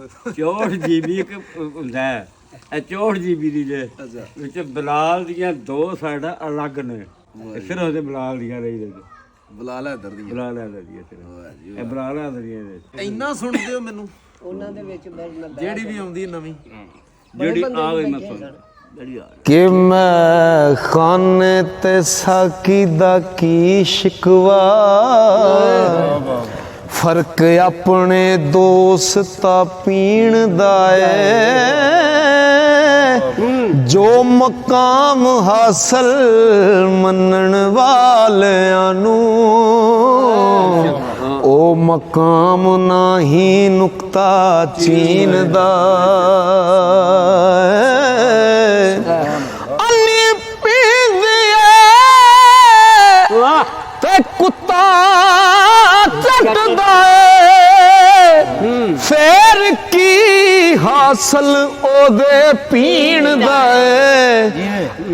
64 GB ਇੱਕ ਹੁੰਦਾ ਹੈ। ਇਹ 64 GB ਦੀ ਜੇ ਵਿੱਚ ਬਲਾਲ ਦੀਆਂ 2 ਸਾਈਡਾਂ ਅਲੱਗ ਨੇ। ਸਿਰਫ ਉਹਦੇ ਬਲਾਲ ਦੀਆਂ ਰਹੀ ਦੇ ਬਲਾਲ ਇਧਰ ਦੀ ਬਲਾਲ ਹੈ ਦੀ ਸਿਰਫ ਇਹ ਬਲਾਲ ਹੈ ਦੀ ਇੰਨਾ ਸੁਣਦੇ ਹੋ ਮੈਨੂੰ ਉਹਨਾਂ ਦੇ ਵਿੱਚ ਜਿਹੜੀ ਵੀ ਆਉਂਦੀ ਨਵੀਂ ਜਿਹੜੀ ਆ ਗਈ ਮੈਂ ਸੁਣ ਜਿਹੜੀ ਆ कि मैं खाने ते साकी दा की शिकवा फर्क अपने दोस्ता पीण दा जो मकाम हासिल मनण वालियां नू ओ मकाम नाही नुक्ता चीन दा कुत्ता चटदा फेर की हासिल ओदे पीण दा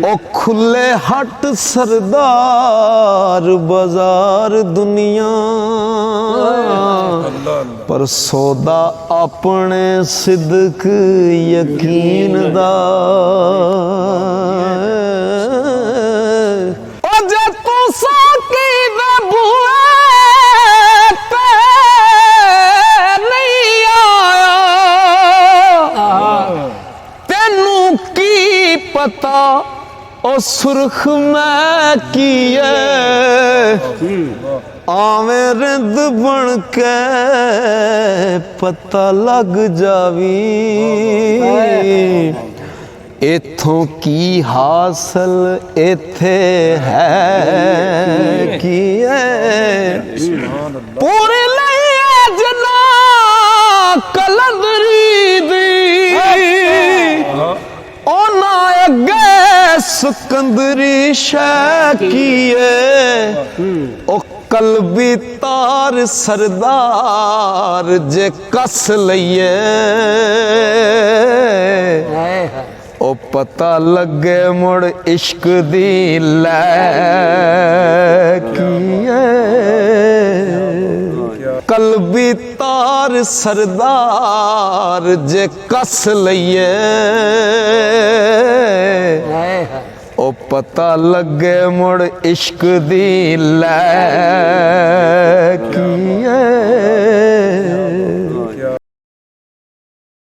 ओ खुले हट सरदार बाजार दुनिया पर सौदा अपने सिद्क यकीन दा पता ओ सुर्ख मैं किए आवे रिंद बन के पता लग जावी इथों की हासिल इथे है की पूरे लिए जना कलंदरी दी अगे सिकंदरी शकीए ओ कलबी तार सरदार जे कस लइए ओ पता लगे मुड़ इश्क दी लैकीए कलबी तार सरदार जे कस लइए ओ पता लगे मुड़ इश्क दी लैकीए